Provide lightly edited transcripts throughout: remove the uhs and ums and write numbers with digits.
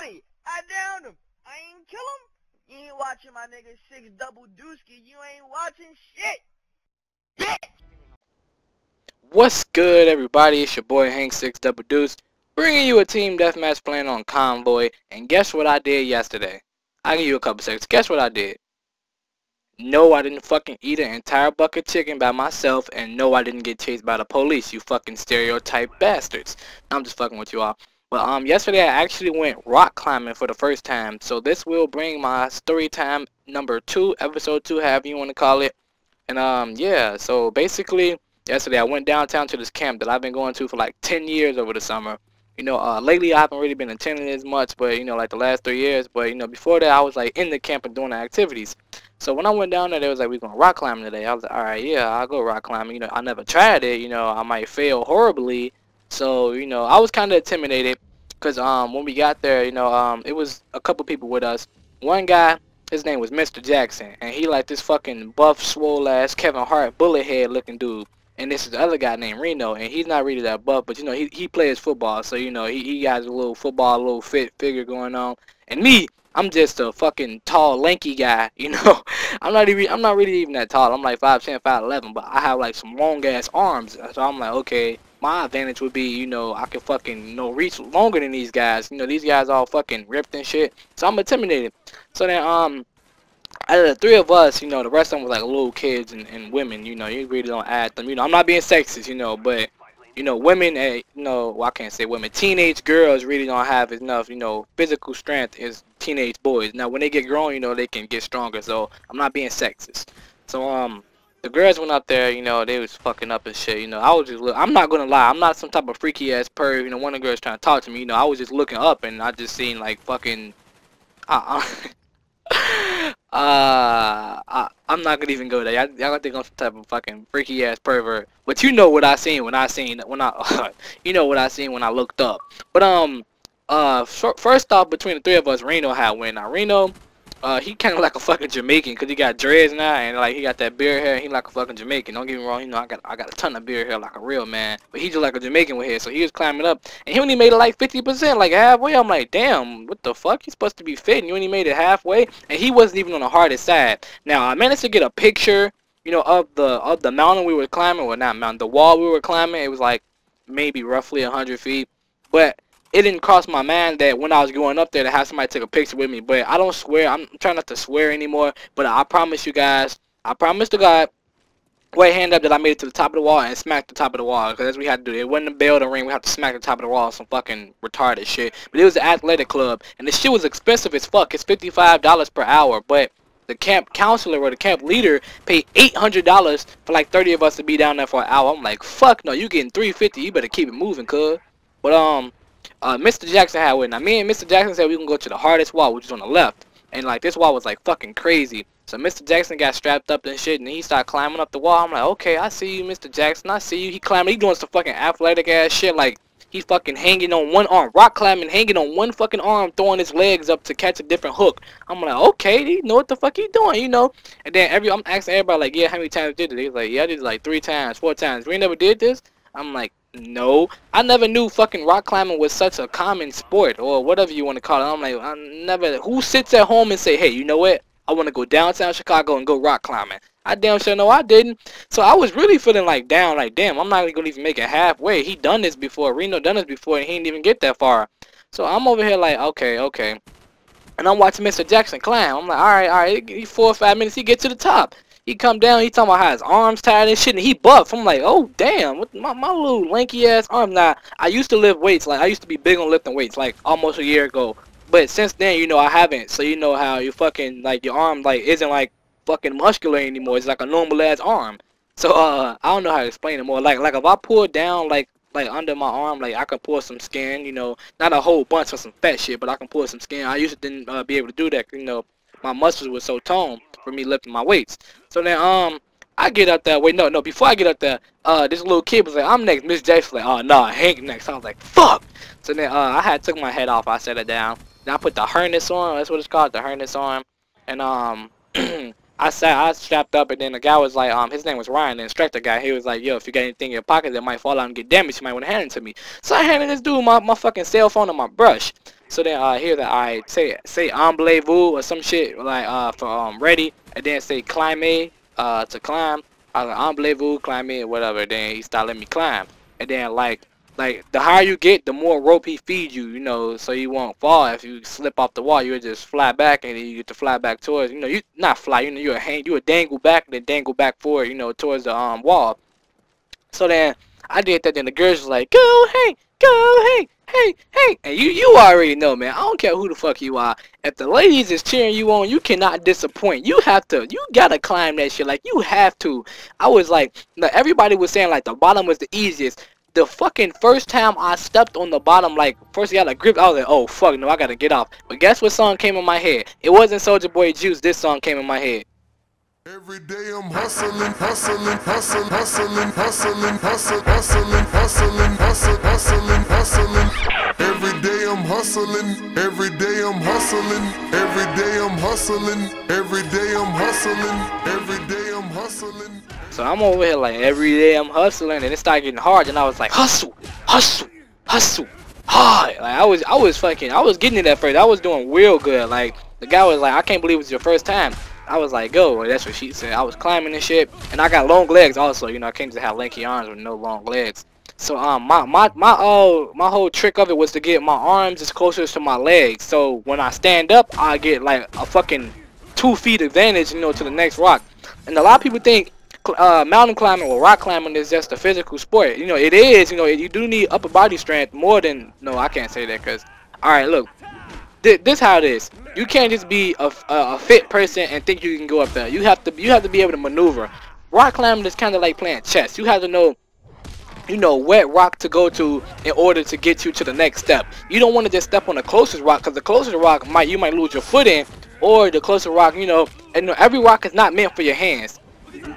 body. I downed him. I ain't kill him. You ain't watching my nigga 6 double dooski. You ain't watching shit. Bitch. What's good, everybody? It's your boy Hank 6 Double Deuce, bringing you a team deathmatch playing on Convoy. And guess what I did yesterday? I'll give you a couple seconds. Guess what I did? No, I didn't fucking eat an entire bucket of chicken by myself, and no, I didn't get chased by the police. You fucking stereotype bastards. I'm just fucking with you all. But yesterday I actually went rock climbing for the first time. So this will bring my story time number 2, episode 2, however you want to call it. And yeah, so basically yesterday I went downtown to this camp that I've been going to for like 10 years over the summer. You know, lately I haven't really been attending as much, but you know, like the last 3 years. But you know, before that I was like in the camp and doing the activities. So when I went down there, they was like, we're going rock climbing today. I was like, alright, yeah, I'll go rock climbing. You know, I never tried it. You know, I might fail horribly. So, you know, I was kind of intimidated. Because when we got there, you know, it was a couple people with us. One guy, his name was Mr. Jackson. And he like this fucking buff, swole ass, Kevin Hart, bullet head looking dude. And this is the other guy named Reno. And he's not really that buff, but, you know, he plays football. So, you know, he got a little football, a little fit figure going on. And me, I'm just a fucking tall, lanky guy, you know. I'm not really even that tall. I'm like 5'10", 5'11", but I have like some long ass arms. So I'm like, okay, my advantage would be, you know, I can fucking, you know, reach longer than these guys. You know, these guys all fucking ripped and shit. So I'm intimidated. So then out of the 3 of us, you know, the rest of them was like little kids and women. You know, you really don't add them. You know, I'm not being sexist, you know, but you know, women, you know, well, I can't say women. Teenage girls really don't have enough, you know, physical strength as teenage boys. Now, when they get grown, you know, they can get stronger. So, I'm not being sexist. So, the girls went up there, you know, they was fucking up and shit. You know, I was just I'm not gonna lie, I'm not some type of freaky ass perv. You know, one of the girls trying to talk to me. You know, I was just looking up and I just seen like fucking. I'm not gonna even go there. Y'all gonna think I'm some type of fucking freaky ass pervert. But you know what I seen when I you know what I seen when I looked up. But first off, between the 3 of us, Reno had win. Now Reno, he kind of like a fucking Jamaican, cause he got dreads now and like he got that beard hair. He like a fucking Jamaican. Don't get me wrong, you know I got a ton of beard hair like a real man, but he just like a Jamaican with hair. So he was climbing up and he only made it like 50%, like halfway. I'm like, damn, what the fuck? He's supposed to be fit and you only made it halfway, and he wasn't even on the hardest side. Now I managed to get a picture, you know, of the mountain we were climbing, or not mountain, the wall we were climbing. It was like maybe roughly 100 feet, but it didn't cross my mind that when I was going up there to have somebody take a picture with me. But I don't swear. I'm trying not to swear anymore. But I promise you guys, I promise to God, right hand up, that I made it to the top of the wall and smacked the top of the wall. Because that's what we had to do. It wasn't a bell to ring. We had to smack the top of the wall. Some fucking retarded shit. But it was an athletic club. And the shit was expensive as fuck. It's $55 per hour. But the camp counselor or the camp leader paid $800 for like 30 of us to be down there for an hour. I'm like, fuck no. You getting $350. You better keep it moving, cuz. But Mr. Jackson had win. Now me and Mr. Jackson said we can go to the hardest wall, which is on the left, and like this wall was like fucking crazy. So Mr. Jackson got strapped up and shit, and he started climbing up the wall. I'm like, okay, I see you, Mr. Jackson, I see you. He climbing, he doing some fucking athletic ass shit, like he's fucking hanging on one arm, rock climbing, hanging on one fucking arm, throwing his legs up to catch a different hook. I'm like, okay, he know what the fuck he doing, you know. And then I'm asking everybody like, yeah, how many times did it? He's like, yeah, I did it like 3 times, 4 times. We never did this. I'm like, no, I never knew fucking rock climbing was such a common sport, or whatever you want to call it. I'm like, I never. Who sits at home and say, hey, you know what? I want to go downtown Chicago and go rock climbing. I damn sure know I didn't. So I was really feeling like down, like damn, I'm not gonna even make it halfway. He done this before. Reno done this before, and he didn't even get that far. So I'm over here like, okay, and I'm watching Mr. Jackson climb. I'm like, all right, 4 or 5 minutes, he get to the top. He come down, he talking about how his arms tired and shit, and he buff. I'm like, oh damn, what my little lanky ass arm. Now, I used to lift weights, like I used to be big on lifting weights, like almost a year ago. But since then, you know, I haven't. So you know how you fucking like your arm like isn't like fucking muscular anymore. It's like a normal ass arm. So I don't know how to explain it more. Like if I pull down like under my arm, like I can pull some skin, you know, not a whole bunch of some fat shit, but I can pull some skin. I used to didn't be able to do that, you know. My muscles were so toned for me lifting my weights. So then I get up there. Wait, no, before I get up there, this little kid was like, I'm next. Miss Jackson like, oh no, Hank next. I was like, fuck. So then I had took my head off. I set it down. Then I put the harness on. That's what it's called, the harness on. And I strapped up, and then the guy was like, his name was Ryan, the instructor guy. He was like, yo, if you got anything in your pocket that might fall out and get damaged, you might want to hand it to me. So I handed this dude my fucking cell phone and my brush. So then here's that I say "Emblez-vous" or some shit like for ready, and then say "Climing" to climb. I was like "Emblez-vous, climbing" or whatever. Then he started letting me climb, and then like the higher you get, the more rope he feeds you, you know, so you won't fall. If you slip off the wall, you'll just fly back, and then you get to fly back towards, you know, you not fly, you know, you would dangle back, and then dangle back forward, you know, towards the wall. So then I did that. Then the girls was like, "Go, hey, go, hey, hey, hey," and you already know, man. I don't care who the fuck you are. If the ladies is cheering you on, you cannot disappoint. You gotta climb that shit. Like you have to. I was like, everybody was saying like the bottom was the easiest. The fucking first time I stepped on the bottom, like first I got a grip, I was like, oh fuck no, I gotta get off. But guess what song came in my head? It wasn't Soulja Boy Juice. This song came in my head. Every day I'm hustling, hustling, hustling, hustling, hustling, hustling, hustling, hustling, hustling, hustling, hustling. Every day I'm hustling, every day I'm hustling, every day I'm hustling, every day I'm hustling, every day I'm hustling. So I'm over here like every day I'm hustling, and it started getting hard, and I was like, hustle, hustle, hustle, hard. Like I was getting it at first. I was doing real good. Like the guy was like, I can't believe it's your first time. I was like, go. Well, that's what she said. I was climbing and shit, and I got long legs also. You know, I can't just have lanky arms with no long legs. So my whole trick of it was to get my arms as closer to my legs. So when I stand up, I get like a fucking 2 feet advantage, you know, to the next rock. And a lot of people think mountain climbing or rock climbing is just a physical sport. You know, it is. You know, you do need upper body strength more than. No, I can't say that because. All right, look. This how it is. You can't just be a fit person and think you can go up there. You have to be able to maneuver. Rock climbing is kind of like playing chess. You have to know, you know, what rock to go to in order to get you to the next step. You don't want to just step on the closest rock, because the closest rock you might lose your foot in, or the closer rock, you know, and every rock is not meant for your hands.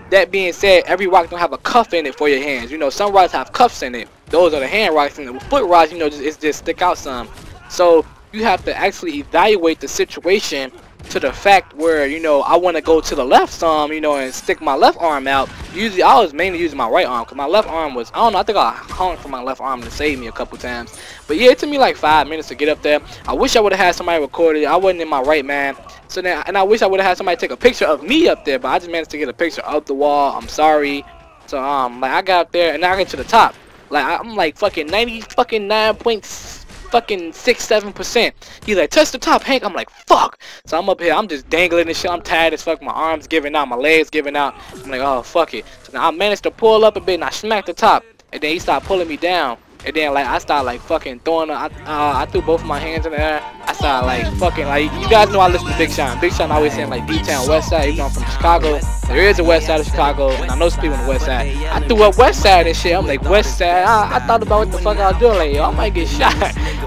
That being said, every rock don't have a cuff in it for your hands. You know, some rocks have cuffs in it. Those are the hand rocks, and the foot rocks, you know, just stick out some. So you have to actually evaluate the situation to the fact where, you know, I want to go to the left some, you know, and stick my left arm out. Usually I was mainly using my right arm, because my left arm was, I don't know, I think I hung for my left arm to save me a couple times. But yeah, it took me like 5 minutes to get up there. I wish I would have had somebody record it. I wasn't in my right mind. So then, and I wish I would have had somebody take a picture of me up there, but I just managed to get a picture of the wall. I'm sorry. So like I got up there and now I get to the top. Like I'm like fucking 99.6-7%. He's like, touch the top, Hank. I'm like, fuck. So I'm up here, I'm just dangling and shit. I'm tired as fuck. My arms giving out, my legs giving out. I'm like, oh fuck it. So now I managed to pull up a bit and I smacked the top. And then he started pulling me down. And then like I started like fucking throwing. I threw both of my hands in the air. I started like fucking like, you guys know I listen to Big Sean. Big Sean always saying like D-Town West Side. Even though I'm from Chicago, there is a West Side of Chicago, and I know some people on the West Side. I threw up West Side and shit. I'm like, West Side. I thought about what the fuck I was doing. Like, yo, I might get shot.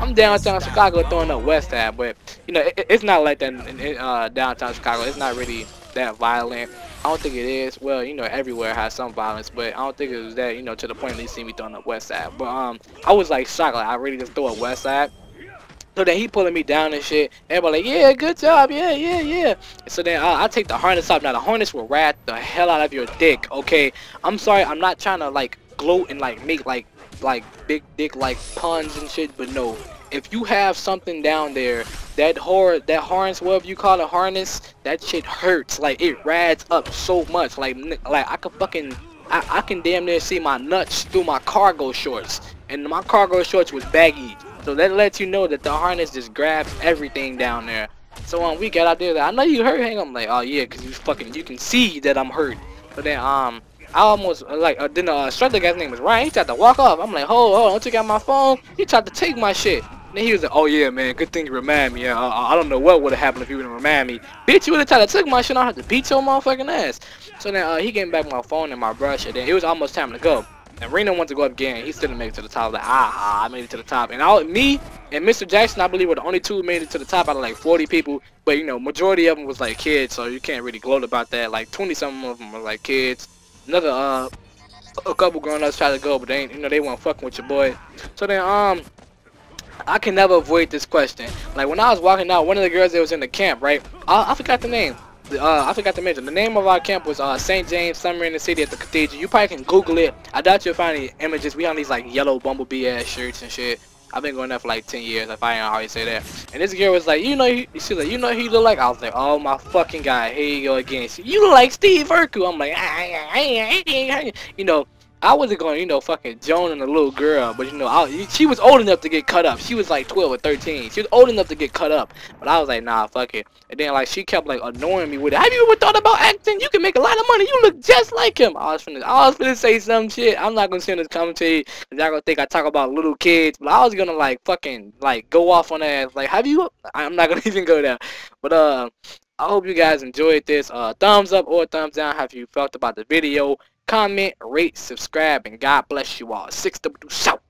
I'm downtown Chicago throwing up West Side, but you know it's not like that in downtown Chicago. It's not really that violent. I don't think it is. Well, you know, everywhere has some violence, but I don't think it was that, you know, to the point that you see me throwing up West Side. But I was like shocked, like I really just threw up West Side. So then he pulling me down and shit. Everybody like, yeah, good job, yeah. So then I take the harness off. Now the harness will rat the hell out of your dick. Okay, I'm sorry, I'm not trying to like gloat and like make like big dick like puns and shit, but no. If you have something down there, that harness, whatever you call it, harness, that shit hurts. Like it rads up so much. Like I could fucking, I can damn near see my nuts through my cargo shorts, and my cargo shorts was baggy. So that lets you know that the harness just grabs everything down there. So we got out there. I know you hurt, Hank. I'm like, oh yeah, cause you can see that I'm hurt. But then I almost like then the instructor guy's name was Ryan. He tried to walk off. I'm like, hold, don't you got my phone? He tried to take my shit. Then he was like, oh yeah, man, good thing you remind me. I don't know what would have happened if you wouldn't remind me. Bitch, you would have tried to take my shit. I have to beat your motherfucking ass. So then he gave me back my phone and my brush, and then it was almost time to go. And Reno wanted to go up again. He still didn't make it to the top. I was like, I made it to the top. And me and Mr. Jackson, I believe, were the only two who made it to the top out of like 40 people. But you know, majority of them was like kids, so you can't really gloat about that. Like 20-something of them were like kids. Another a couple grown-ups tried to go, but they ain't, you know, they weren't fucking with your boy. So then I can never avoid this question. Like when I was walking out, one of the girls that was in the camp, right? I forgot the name. I forgot to mention. The name of our camp was St. James, somewhere in the city at the cathedral. You probably can Google it. I doubt you'll find any images. We on these like yellow bumblebee ass shirts and shit. I've been going there for like 10 years, if I ain't always say that. And this girl was like, you know, she's like, you know who you look like? I was like, oh my fucking god, here you go again. You look like Steve Urkel. I'm like, you know, I wasn't going to, you know, fucking Joan and the little girl, but, you know, she was old enough to get cut up. She was like 12 or 13. She was old enough to get cut up. But I was like, nah, fuck it. And then, like, she kept, like, annoying me with it. Have you ever thought about acting? You can make a lot of money. You look just like him. I was finna say some shit. I'm not gonna send this commentary, because y'all gonna think I talk about little kids. But I was gonna, like, fucking, like, go off on that. Like, have you? I'm not gonna even go there. But, I hope you guys enjoyed this. Thumbs up or thumbs down. Have you felt about the video? Comment, rate, subscribe, and God bless you all. 6W Shout.